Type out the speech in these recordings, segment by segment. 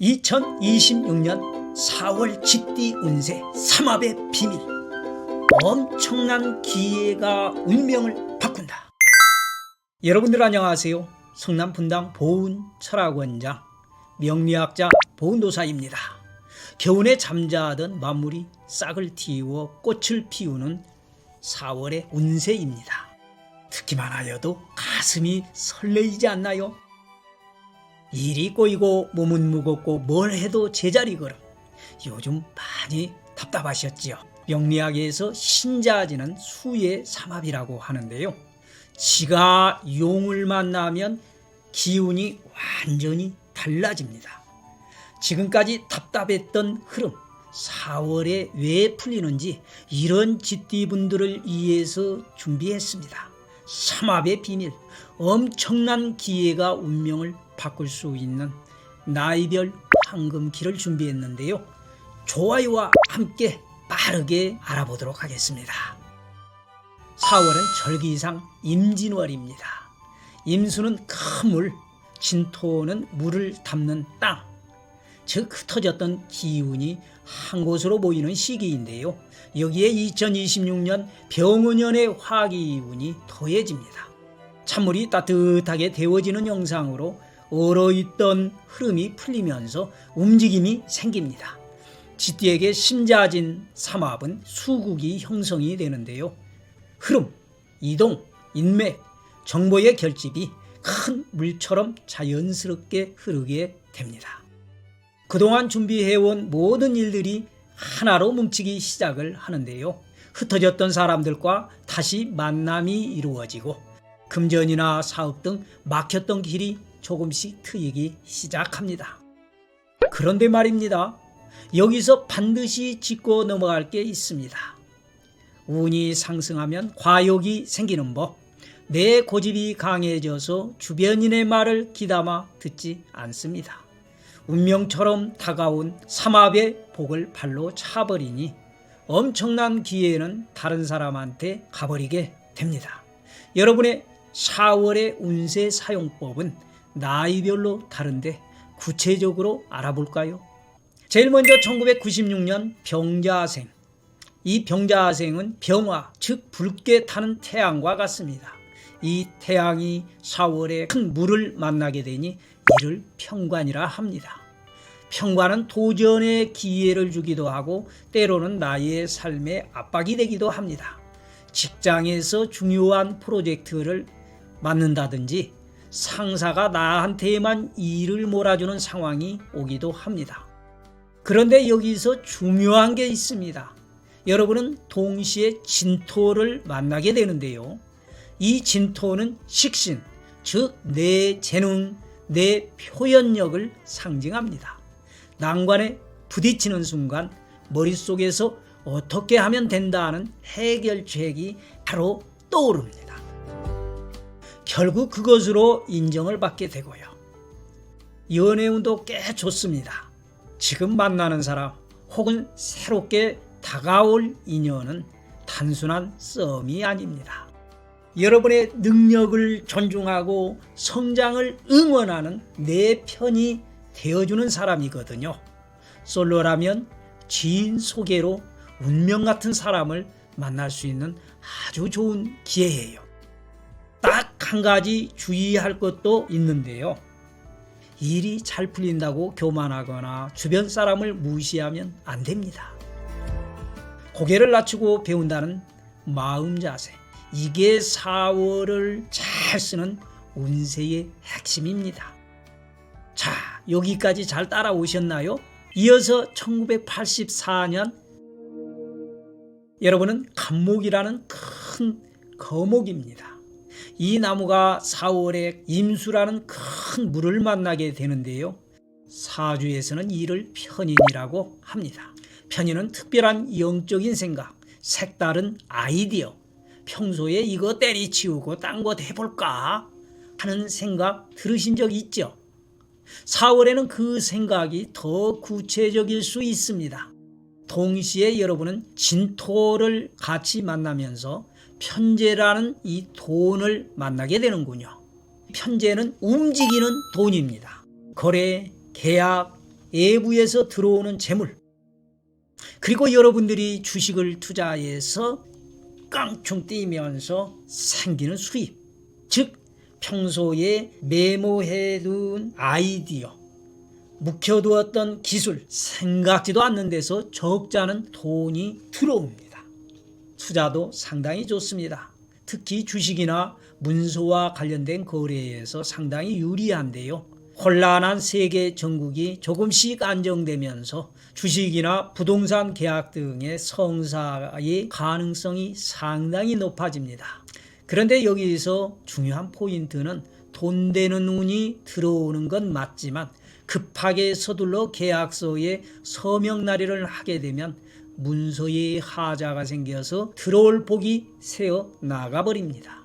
2026년 4월 GT 운세 삼합의 비밀. 엄청난 기회가 운명을 바꾼다. 여러분들 안녕하세요. 성남 분당 보훈철학원장 명리학자 보훈도사입니다. 겨우내 잠자던 만물이 싹을 틔워 꽃을 피우는 4월의 운세입니다. 듣기만 하여도 가슴이 설레이지 않나요? 일이 꼬이고 몸은 무겁고 뭘 해도 제자리 걸음. 요즘 많이 답답하셨지요. 명리학에서 신자지는 수의 삼합이라고 하는데요. 지가 용을 만나면 기운이 완전히 달라집니다. 지금까지 답답했던 흐름 4월에 왜 풀리는지 이런 GT분들을 위해서 준비했습니다. 삼합의 비밀, 엄청난 기회가 운명을 바꿀 수 있는 나이별 황금기를 준비했는데요. 좋아요와 함께 빠르게 알아보도록 하겠습니다. 4월은 절기상 임진월입니다. 임수는 큰 물, 진토는 물을 담는 땅, 즉 흩어졌던 기운이 한 곳으로 모이는 시기인데요. 여기에 2026년 병원년의 화기운이 더해집니다. 찬물이 따뜻하게 데워지는 영상으로 얼어있던 흐름이 풀리면서 움직임이 생깁니다. GT에게 심자진 삼합은 수국이 형성이 되는데요. 흐름, 이동, 인맥, 정보의 결집이 큰 물처럼 자연스럽게 흐르게 됩니다. 그동안 준비해온 모든 일들이 하나로 뭉치기 시작을 하는데요. 흩어졌던 사람들과 다시 만남이 이루어지고 금전이나 사업 등 막혔던 길이 조금씩 트이기 시작합니다. 그런데 말입니다. 여기서 반드시 짚고 넘어갈 게 있습니다. 운이 상승하면 과욕이 생기는 법. 내 고집이 강해져서 주변인의 말을 귀담아 듣지 않습니다. 운명처럼 다가온 삼합의 복을 발로 차버리니 엄청난 기회는 다른 사람한테 가버리게 됩니다. 여러분의 4월의 운세 사용법은 나이별로 다른데 구체적으로 알아볼까요? 제일 먼저 1996년 병자생. 이 병자생은 병화, 즉 붉게 타는 태양과 같습니다. 이 태양이 4월에 큰 물을 만나게 되니 이를 평관이라 합니다. 평관은 도전의 기회를 주기도 하고 때로는 나의 삶에 압박이 되기도 합니다. 직장에서 중요한 프로젝트를 맡는다든지 상사가 나한테만 일을 몰아주는 상황이 오기도 합니다. 그런데 여기서 중요한 게 있습니다. 여러분은 동시에 진토를 만나게 되는데요. 이 진토는 식신, 즉 내 재능, 내 표현력을 상징합니다. 난관에 부딪히는 순간 머릿속에서 어떻게 하면 된다는 해결책이 바로 떠오릅니다. 결국 그것으로 인정을 받게 되고요. 연애운도 꽤 좋습니다. 지금 만나는 사람 혹은 새롭게 다가올 인연은 단순한 썸이 아닙니다. 여러분의 능력을 존중하고 성장을 응원하는 내 편이 되어주는 사람이거든요. 솔로라면 지인 소개로 운명 같은 사람을 만날 수 있는 아주 좋은 기회예요. 딱 한 가지 주의할 것도 있는데요. 일이 잘 풀린다고 교만하거나 주변 사람을 무시하면 안 됩니다. 고개를 낮추고 배운다는 마음 자세. 이게 4월을 잘 쓰는 운세의 핵심입니다. 자, 여기까지 잘 따라오셨나요? 이어서 1984년 여러분은 간목이라는 큰 거목입니다. 이 나무가 4월에 임수라는 큰 물을 만나게 되는데요. 사주에서는 이를 편인이라고 합니다. 편인은 특별한 영적인 생각, 색다른 아이디어, 평소에 이거 때리치우고 딴 것 해볼까 하는 생각 들으신 적 있죠? 4월에는 그 생각이 더 구체적일 수 있습니다. 동시에 여러분은 진토를 같이 만나면서 편재라는 이 돈을 만나게 되는군요. 편재는 움직이는 돈입니다. 거래, 계약, 외부에서 들어오는 재물, 그리고 여러분들이 주식을 투자해서 깡충 뛰면서 생기는 수입, 즉 평소에 메모해둔 아이디어, 묵혀두었던 기술, 생각지도 않는 데서 적지 않은 돈이 들어옵니다. 투자도 상당히 좋습니다. 특히 주식이나 문서와 관련된 거래에서 상당히 유리한데요. 혼란한 세계 정국이 조금씩 안정되면서 주식이나 부동산 계약 등의 성사의 가능성이 상당히 높아집니다. 그런데 여기서 중요한 포인트는 돈 되는 운이 들어오는 건 맞지만 급하게 서둘러 계약서에 서명 날인을 하게 되면 문서에 하자가 생겨서 들어올 복이 새어 나가버립니다.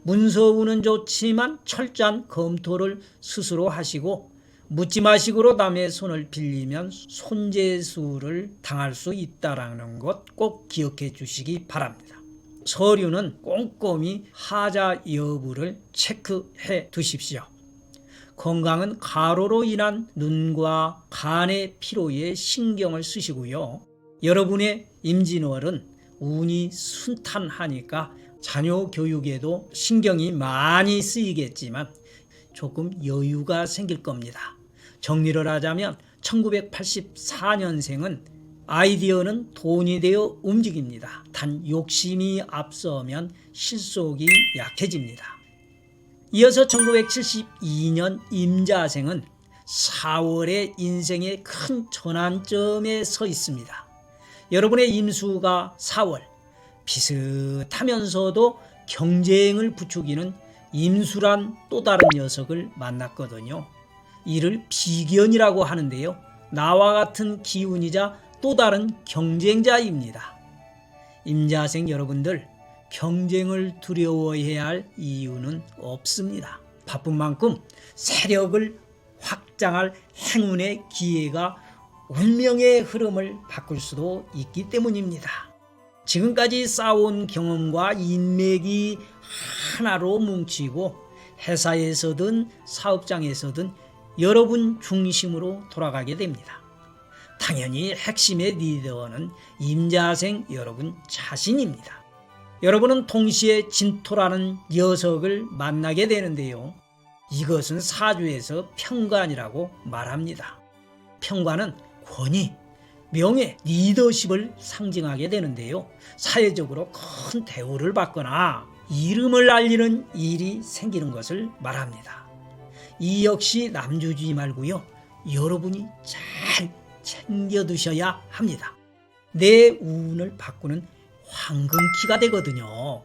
문서운은 좋지만 철저한 검토를 스스로 하시고 묻지마식으로 남의 손을 빌리면 손재수를 당할 수 있다는 것 꼭 기억해 주시기 바랍니다. 서류는 꼼꼼히 하자 여부를 체크해 두십시오. 건강은 가로로 인한 눈과 간의 피로에 신경을 쓰시고요. 여러분의 임진월은 운이 순탄하니까 자녀 교육에도 신경이 많이 쓰이겠지만 조금 여유가 생길 겁니다. 정리를 하자면 1984년생은 아이디어는 돈이 되어 움직입니다. 단 욕심이 앞서면 실속이 약해집니다. 이어서 1972년 임자생은 4월에 인생의 큰 전환점에 서 있습니다. 여러분의 임수가 4월, 비슷하면서도 경쟁을 부추기는 임수란 또 다른 녀석을 만났거든요. 이를 비견이라고 하는데요. 나와 같은 기운이자 또 다른 경쟁자입니다. 임자생 여러분들, 경쟁을 두려워해야 할 이유는 없습니다. 바쁜 만큼 세력을 확장할 행운의 기회가 운명의 흐름을 바꿀 수도 있기 때문입니다. 지금까지 쌓아온 경험과 인맥이 하나로 뭉치고 회사에서든 사업장에서든 여러분 중심으로 돌아가게 됩니다. 당연히 핵심의 리더는 임자생 여러분 자신입니다. 여러분은 동시에 진토라는 녀석을 만나게 되는데요. 이것은 사주에서 평관이라고 말합니다. 평관은 권위, 명예, 리더십을 상징하게 되는데요. 사회적으로 큰 대우를 받거나 이름을 알리는 일이 생기는 것을 말합니다. 이 역시 남주지 말고요. 여러분이 잘 챙겨두셔야 합니다. 내 운을 바꾸는 황금키가 되거든요.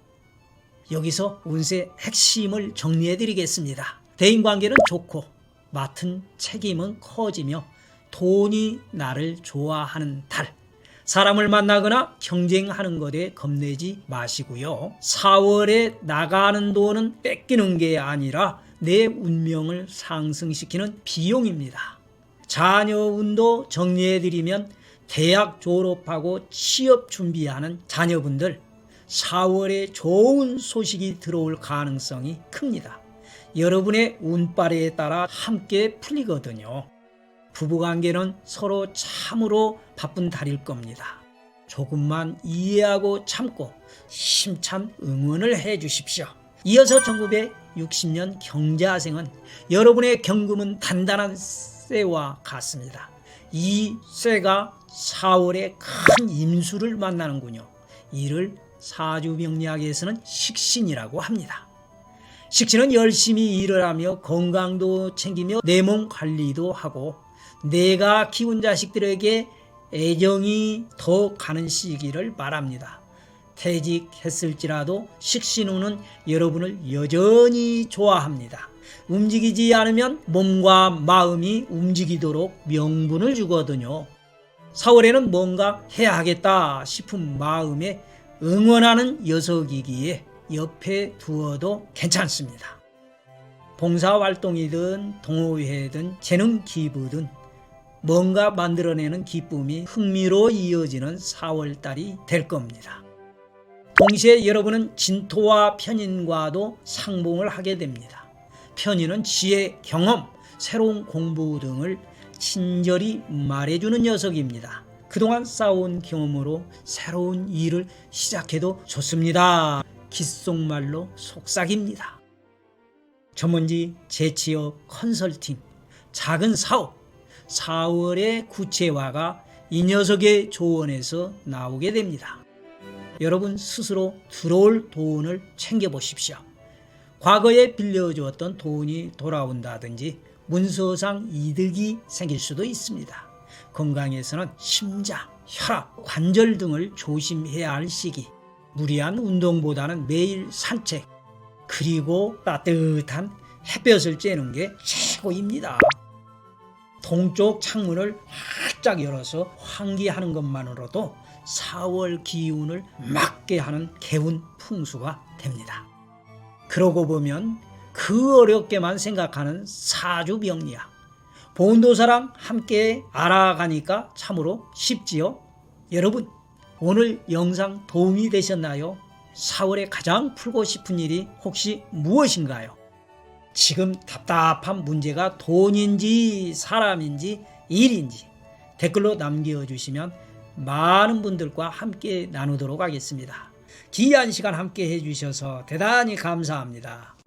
여기서 운세 핵심을 정리해 드리겠습니다. 대인관계는 좋고 맡은 책임은 커지며 돈이 나를 좋아하는 달. 사람을 만나거나 경쟁하는 것에 겁내지 마시고요. 4월에 나가는 돈은 뺏기는 게 아니라 내 운명을 상승시키는 비용입니다. 자녀 운도 정리해드리면 대학 졸업하고 취업 준비하는 자녀분들 4월에 좋은 소식이 들어올 가능성이 큽니다. 여러분의 운빨에 따라 함께 풀리거든요. 부부관계는 서로 참으로 바쁜 달일 겁니다. 조금만 이해하고 참고 힘찬 응원을 해 주십시오. 이어서 1960년 경자생은 여러분의 경금은 단단한 쇠와 같습니다. 이 쇠가 4월에 큰 임수를 만나는군요. 이를 사주명리학에서는 식신이라고 합니다. 식신은 열심히 일을 하며 건강도 챙기며 내 몸 관리도 하고 내가 키운 자식들에게 애정이 더 가는 시기를 말합니다. 퇴직했을지라도 식신운은 여러분을 여전히 좋아합니다. 움직이지 않으면 몸과 마음이 움직이도록 명분을 주거든요. 4월에는 뭔가 해야 하겠다 싶은 마음에 응원하는 녀석이기에 옆에 두어도 괜찮습니다. 봉사활동이든 동호회든 재능기부든 뭔가 만들어내는 기쁨이 흥미로 이어지는 4월달이 될 겁니다. 동시에 여러분은 진토와 편인과도 상봉을 하게 됩니다. 편인은 지혜, 경험, 새로운 공부 등을 친절히 말해주는 녀석입니다. 그동안 쌓아온 경험으로 새로운 일을 시작해도 좋습니다. 귓속말로 속삭입니다. 전문지, 재취업, 컨설팅, 작은 사업, 4월의 구체화가 이 녀석의 조언에서 나오게 됩니다. 여러분 스스로 들어올 돈을 챙겨보십시오. 과거에 빌려주었던 돈이 돌아온다든지 문서상 이득이 생길 수도 있습니다. 건강에서는 심장, 혈압, 관절 등을 조심해야 할 시기. 무리한 운동보다는 매일 산책, 그리고 따뜻한 햇볕을 쬐는 게 최고입니다. 동쪽 창문을 활짝 열어서 환기하는 것만으로도 4월 기운을 막게 하는 개운 풍수가 됩니다. 그러고 보면 그 어렵게만 생각하는 사주병리학, 본도사랑 함께 알아가니까 참으로 쉽지요. 여러분, 오늘 영상 도움이 되셨나요? 4월에 가장 풀고 싶은 일이 혹시 무엇인가요? 지금 답답한 문제가 돈인지 사람인지 일인지 댓글로 남겨주시면 많은 분들과 함께 나누도록 하겠습니다. 귀한 시간 함께 해주셔서 대단히 감사합니다.